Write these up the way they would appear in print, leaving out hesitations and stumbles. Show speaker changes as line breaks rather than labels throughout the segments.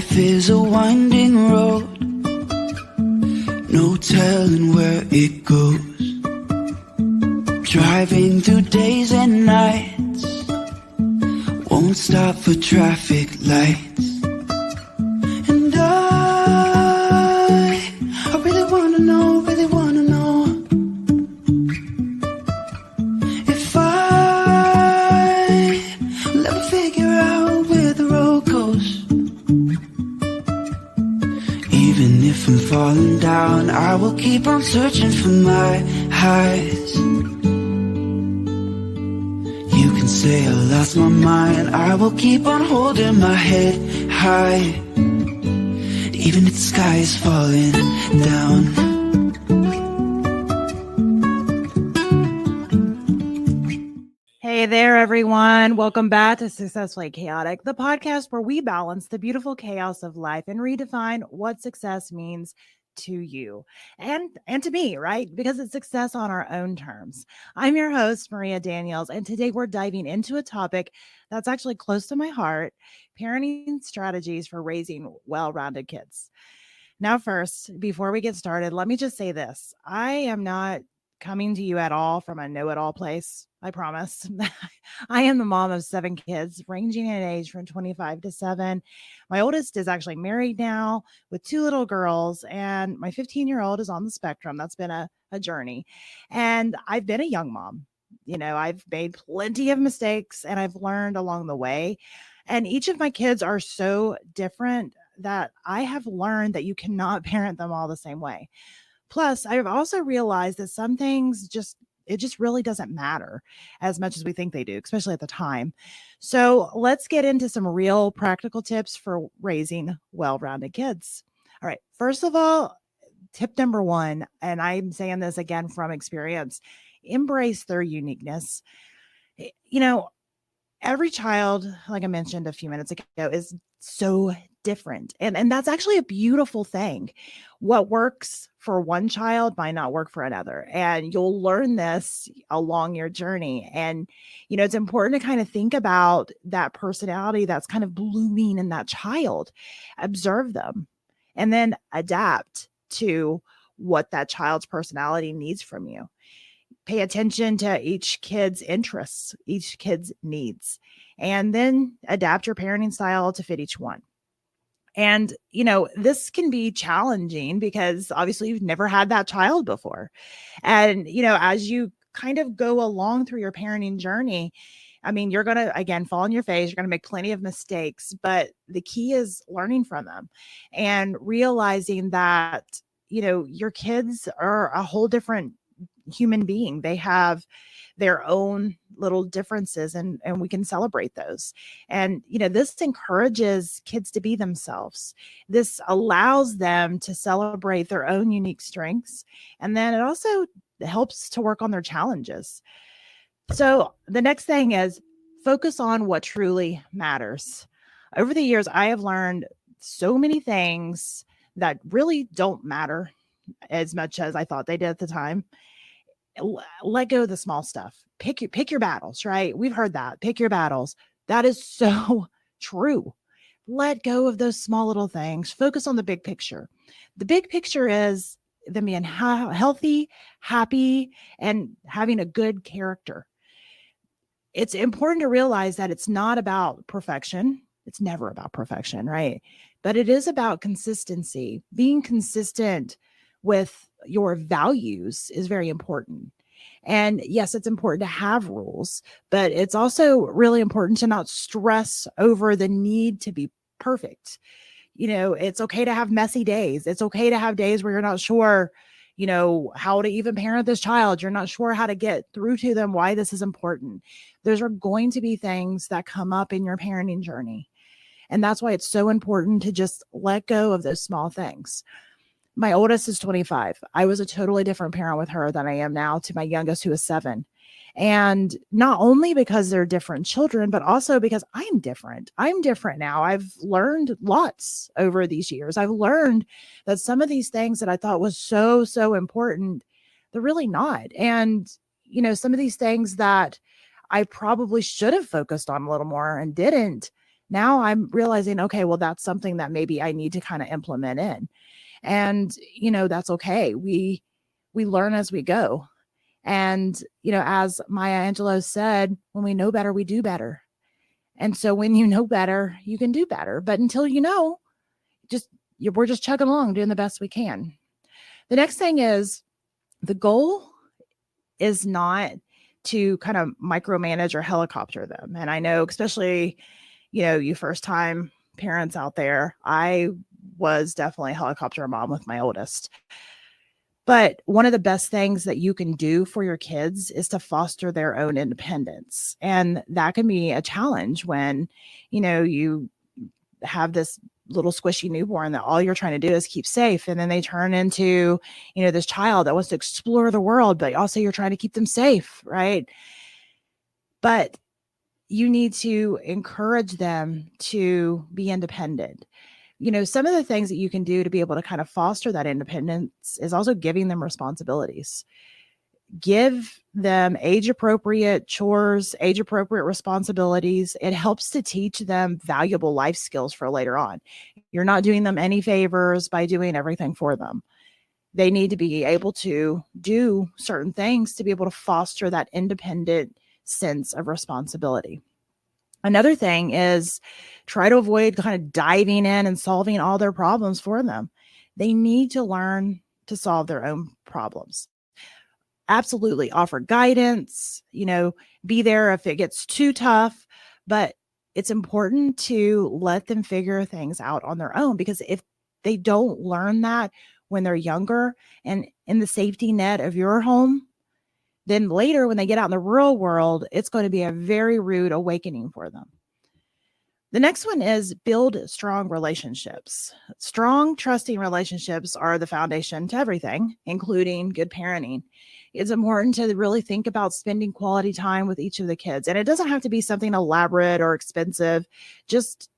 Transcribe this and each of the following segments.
Life is a winding road, no telling where it goes. Driving through days and nights, won't stop for traffic lights. And I really wanna know if I'll ever figure out where the road goes. Even if I'm falling down, I will keep on searching for my highs. You can say I lost my mind, I will keep on holding my head high, even if the sky is falling down.
Hey there, everyone. Welcome back to Successfully Chaotic, the podcast where we balance the beautiful chaos of life and redefine what success means to you and to me, right? Because it's success on our own terms. I'm your host, Maria Daniels, and today we're diving into a topic that's actually close to my heart: parenting strategies for raising well-rounded kids. Now, first, before we get started, let me just say this. I am not coming to you at all from a know-it-all place. I promise. I am the mom of 7 kids, ranging in age from 25 to 7. My oldest is actually married now with 2 little girls, and my 15-year-old is on the spectrum. That's been a journey. And I've been a young mom. You know, I've made plenty of mistakes and I've learned along the way. And each of my kids are so different that I have learned that you cannot parent them all the same way. Plus, I've also realized that some things just really doesn't matter as much as we think they do, especially at the time. So let's get into some real practical tips for raising well-rounded kids. All right. First of all, tip number 1, and I'm saying this again from experience, embrace their uniqueness. You know, every child, like I mentioned a few minutes ago, is so different. And that's actually a beautiful thing. What works for one child might not work for another. And you'll learn this along your journey. And, you know, it's important to kind of think about that personality that's kind of blooming in that child, observe them, and then adapt to what that child's personality needs from you. Pay attention to each kid's interests, each kid's needs, and then adapt your parenting style to fit each one. And, you know, this can be challenging because obviously you've never had that child before. And, you know, as you kind of go along through your parenting journey, I mean, you're going to, again, fall on your face. You're going to make plenty of mistakes, but the key is learning from them and realizing that, you know, your kids are a whole different human being. They have their own little differences and we can celebrate those. And, you know, this encourages kids to be themselves. This allows them to celebrate their own unique strengths. And then it also helps to work on their challenges. So the next thing is focus on what truly matters. Over the years, I have learned so many things that really don't matter as much as I thought they did at the time. Let go of the small stuff. Pick your battles, right? We've heard that. Pick your battles. That is so true. Let go of those small little things. Focus on the big picture. The big picture is them being healthy, happy, and having a good character. It's important to realize that it's not about perfection. It's never about perfection, right? But it is about consistency. Being consistent with your values is very important. And yes, it's important to have rules, but it's also really important to not stress over the need to be perfect. You know, it's okay to have messy days. It's okay to have days where you're not sure, you know, how to even parent this child. You're not sure how to get through to them why this is important. Those are going to be things that come up in your parenting journey. And that's why it's so important to just let go of those small things. My oldest is 25. I was a totally different parent with her than I am now to my youngest, who is 7. And not only because they're different children, but also because I'm different. I'm different now. I've learned lots over these years. I've learned that some of these things that I thought was so, so important, they're really not. And, you know, some of these things that I probably should have focused on a little more and didn't, Now I'm realizing, okay, well, that's something that maybe I need to kind of implement in. And, that's okay. We learn as we go. And, as Maya Angelou said, when we know better, we do better. And so when you know better, you can do better. But until we're just chugging along, doing the best we can. The next thing is the goal is not to kind of micromanage or helicopter them. And I know, especially, you first time parents out there, I was definitely a helicopter mom with my oldest. But one of the best things that you can do for your kids is to foster their own independence. And that can be a challenge when, you have this little squishy newborn that all you're trying to do is keep safe. And then they turn into, this child that wants to explore the world, but also you're trying to keep them safe, right? But you need to encourage them to be independent. Some of the things that you can do to be able to kind of foster that independence is also giving them responsibilities. Give them age appropriate chores, age appropriate responsibilities. It helps to teach them valuable life skills for later on. You're not doing them any favors by doing everything for them. They need to be able to do certain things to be able to foster that independent sense of responsibility. Another thing is try to avoid kind of diving in and solving all their problems for them. They need to learn to solve their own problems. Absolutely offer guidance, be there if it gets too tough, but it's important to let them figure things out on their own, because if they don't learn that when they're younger and in the safety net of your home, then later when they get out in the real world, it's going to be a very rude awakening for them. The next one is build strong relationships. Strong, trusting relationships are the foundation to everything, including good parenting. It's important to really think about spending quality time with each of the kids. And it doesn't have to be something elaborate or expensive, just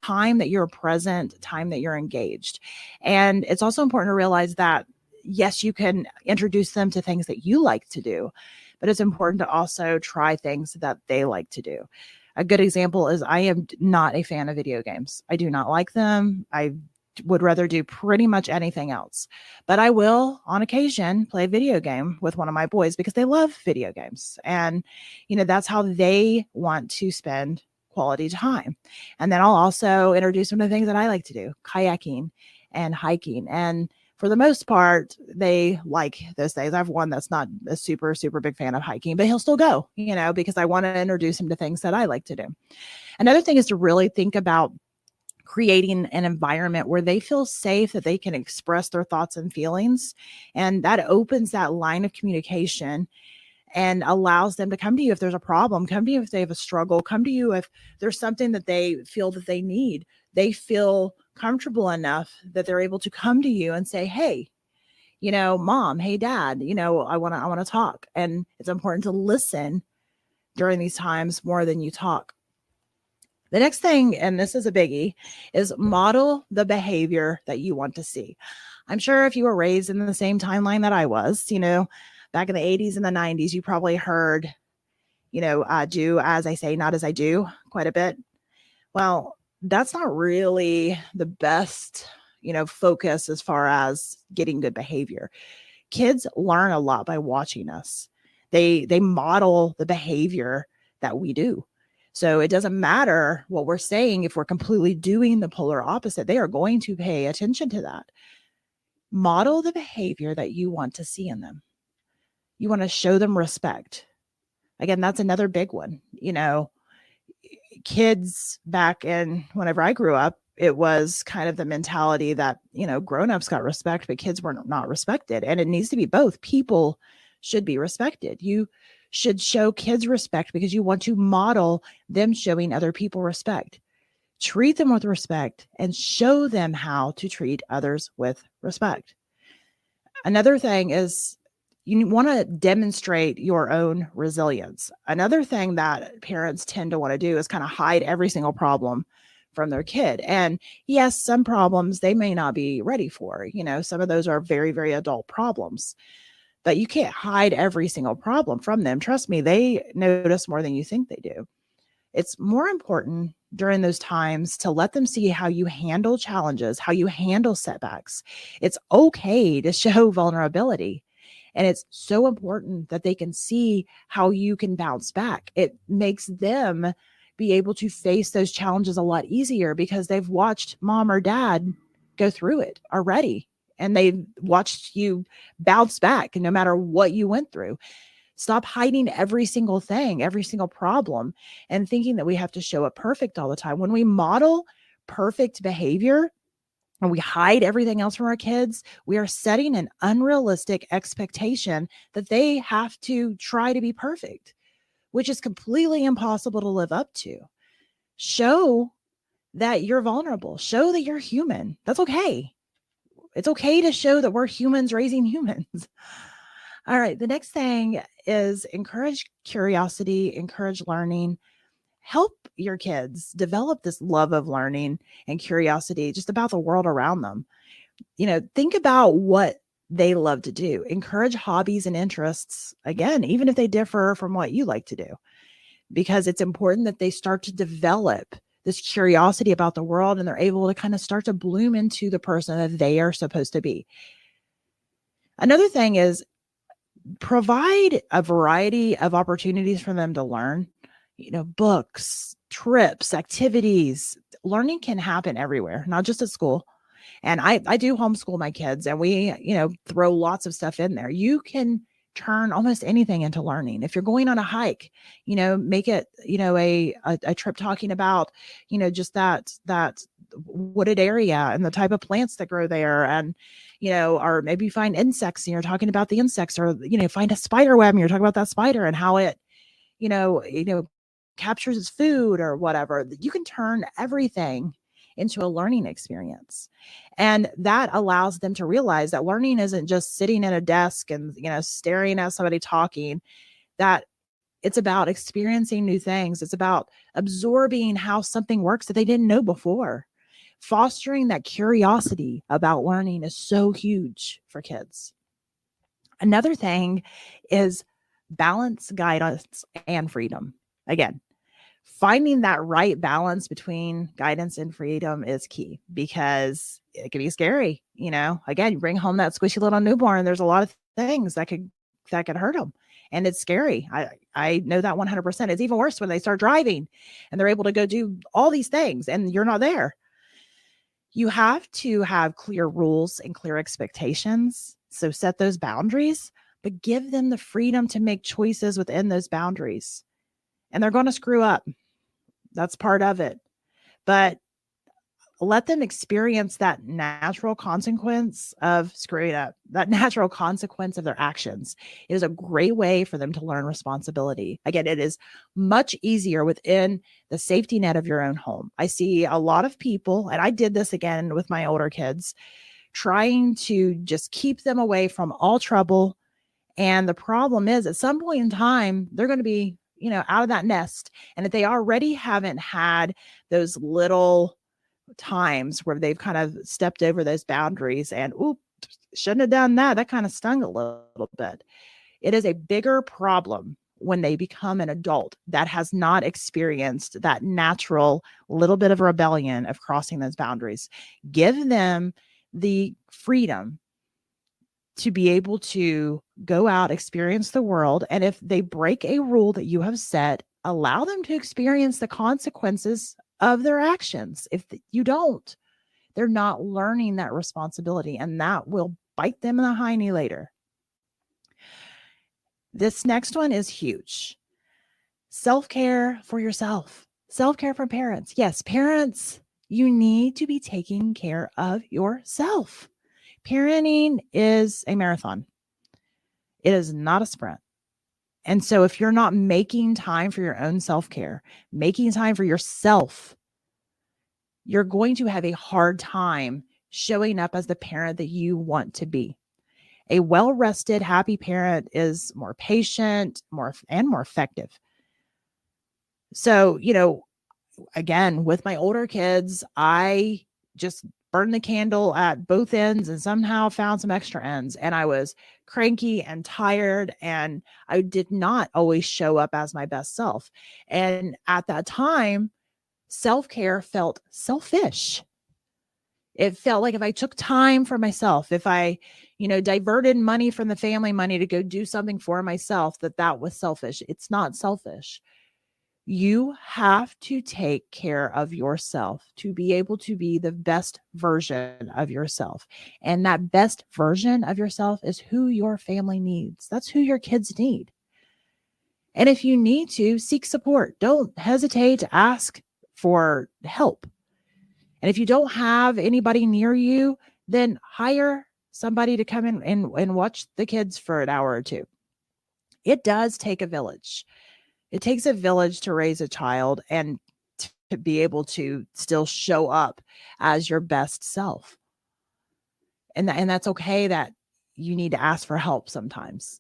time that you're present, time that you're engaged. And it's also important to realize that, yes, you can introduce them to things that you like to do, but it's important to also try things that they like to do. A good example is I am not a fan of video games. I do not like them. I would rather do pretty much anything else. But I will, on occasion, play a video game with one of my boys because they love video games. And, that's how they want to spend quality time. And then I'll also introduce them to things that I like to do, kayaking and hiking. And for the most part, they like those things. I have one that's not a super, super big fan of hiking, but he'll still go, because I want to introduce him to things that I like to do. Another thing is to really think about creating an environment where they feel safe, that they can express their thoughts and feelings. And that opens that line of communication and allows them to come to you if there's a problem, come to you if they have a struggle, come to you if there's something that they feel that they need. They feel comfortable enough that they're able to come to you and say, hey, mom, hey, dad, I want to talk. And it's important to listen during these times more than you talk. The next thing, and this is a biggie, is model the behavior that you want to see. I'm sure if you were raised in the same timeline that I was, back in the 80s and the 90s, you probably heard, do as I say, not as I do quite a bit. Well, that's not really the best, focus as far as getting good behavior. Kids learn a lot by watching us. They model the behavior that we do. So it doesn't matter what we're saying. If we're completely doing the polar opposite, they are going to pay attention to that. Model the behavior that you want to see in them. You want to show them respect. Again, that's another big one. Kids back in whenever I grew up, it was kind of the mentality that, grown-ups got respect, but kids were not respected. And it needs to be both. People should be respected. You should show kids respect because you want to model them showing other people respect. Treat them with respect and show them how to treat others with respect. Another thing is you want to demonstrate your own resilience. Another thing that parents tend to want to do is kind of hide every single problem from their kid. And yes, some problems they may not be ready for. Some of those are very, very adult problems. But you can't hide every single problem from them. Trust me, they notice more than you think they do. It's more important during those times to let them see how you handle challenges, how you handle setbacks. It's okay to show vulnerability. And it's so important that they can see how you can bounce back. It makes them be able to face those challenges a lot easier because they've watched mom or dad go through it already. And they watched you bounce back no matter what you went through. Stop hiding every single thing, every single problem, and thinking that we have to show up perfect all the time. When we model perfect behavior and we hide everything else from our kids, we are setting an unrealistic expectation that they have to try to be perfect, which is completely impossible to live up to. Show that you're vulnerable. Show that you're human. That's okay. It's okay to show that we're humans raising humans. All right. The next thing is encourage curiosity, encourage learning, help your kids develop this love of learning and curiosity just about the world around them. Think about what they love to do. Encourage hobbies and interests, again, even if they differ from what you like to do, because it's important that they start to develop this curiosity about the world and they're able to kind of start to bloom into the person that they are supposed to be. Another thing is provide a variety of opportunities for them to learn, books, trips, activities. Learning can happen everywhere, not just at school. And I do homeschool my kids and we, throw lots of stuff in there. You can turn almost anything into learning. If you're going on a hike, make it, a trip talking about, just that wooded area and the type of plants that grow there. And, or maybe find insects and you're talking about the insects, or, find a spider web and you're talking about that spider and how it, you know, captures its food or whatever. You can turn everything into a learning experience. And that allows them to realize that learning isn't just sitting at a desk and, staring at somebody talking, that it's about experiencing new things. It's about absorbing how something works that they didn't know before. Fostering that curiosity about learning is so huge for kids. Another thing is balance, guidance, and freedom. Again, finding that right balance between guidance and freedom is key because it can be scary. Again, you bring home that squishy little newborn, there's a lot of things that could hurt them. And it's scary. I know that 100%. It's even worse when they start driving and they're able to go do all these things and you're not there. You have to have clear rules and clear expectations. So set those boundaries, but give them the freedom to make choices within those boundaries. And they're going to screw up. That's part of it. But let them experience that natural consequence of screwing up, that natural consequence of their actions. It is a great way for them to learn responsibility. Again, it is much easier within the safety net of your own home. I see a lot of people, and I did this again with my older kids, trying to just keep them away from all trouble. And the problem is at some point in time, they're going to be, out of that nest. And if they already haven't had those little times where they've kind of stepped over those boundaries and, oops, shouldn't have done that. That kind of stung a little bit. It is a bigger problem when they become an adult that has not experienced that natural little bit of rebellion of crossing those boundaries. Give them the freedom to be able to go out, experience the world. And if they break a rule that you have set, allow them to experience the consequences of their actions. If you don't, they're not learning that responsibility, and that will bite them in the hiney later. This next one is huge. Self-care for yourself. Self-care for parents. Yes, parents, you need to be taking care of yourself. Parenting is a marathon. It is not a sprint. And so if you're not making time for your own self-care, making time for yourself, you're going to have a hard time showing up as the parent that you want to be. A well-rested, happy parent is more patient, more effective. So, again, with my older kids, I just burned the candle at both ends and somehow found some extra ends. And I was cranky and tired, and I did not always show up as my best self. And at that time, self-care felt selfish. It felt like if I took time for myself, if I, diverted money from the family money to go do something for myself, that was selfish. It's not selfish. You have to take care of yourself to be able to be the best version of yourself. And that best version of yourself is who your family needs. That's who your kids need. And if you need to, seek support. Don't hesitate to ask for help. And if you don't have anybody near you, then hire somebody to come in and watch the kids for an hour or two. It does take a village. It takes a village to raise a child and to be able to still show up as your best self. And that's okay that you need to ask for help sometimes.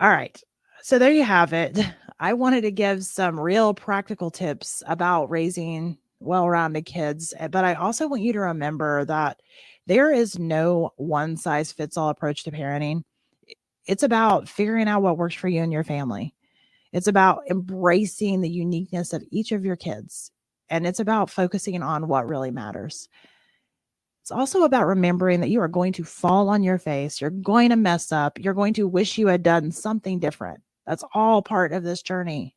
All right. So there you have it. I wanted to give some real practical tips about raising well-rounded kids, but I also want you to remember that there is no one-size-fits-all approach to parenting. It's about figuring out what works for you and your family. It's about embracing the uniqueness of each of your kids, and it's about focusing on what really matters. It's also about remembering that you are going to fall on your face. You're going to mess up. You're going to wish you had done something different. That's all part of this journey.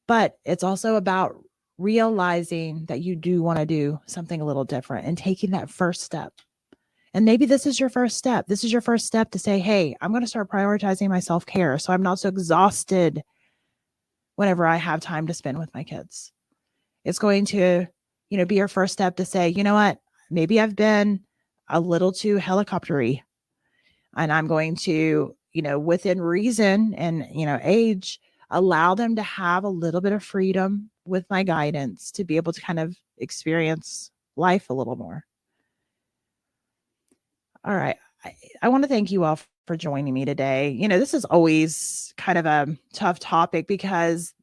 But it's also about realizing that you do want to do something a little different and taking that first step. And maybe this is your first step. This is your first step to say, hey, I'm going to start prioritizing my self-care so I'm not so exhausted whenever I have time to spend with my kids. It's going to, be your first step to say, you know what, maybe I've been a little too helicoptery, and I'm going to, within reason and, age, allow them to have a little bit of freedom with my guidance to be able to kind of experience life a little more. All right. I want to thank you all for joining me today. This is always kind of a tough topic because,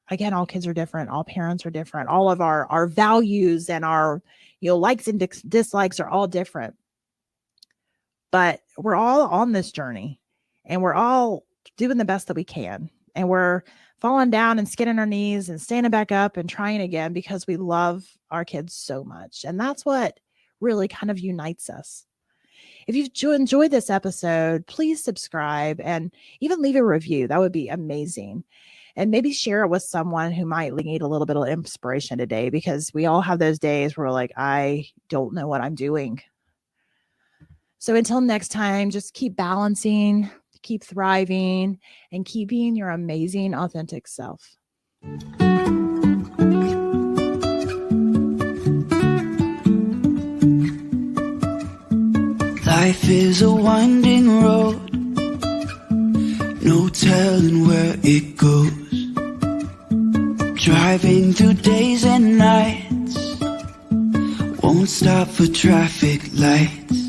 again, all kids are different. All parents are different. All of our values and our, likes and dislikes are all different. But we're all on this journey, and we're all doing the best that we can. And we're falling down and skinning our knees and standing back up and trying again because we love our kids so much. And that's what really kind of unites us. If you've enjoyed this episode, please subscribe and even leave a review. That would be amazing. And maybe share it with someone who might need a little bit of inspiration today, because we all have those days where we're like, I don't know what I'm doing. So until next time, just keep balancing, keep thriving, and keep being your amazing, authentic self.
Life is a winding road, no telling where it goes. Driving through days and nights, won't stop for traffic lights.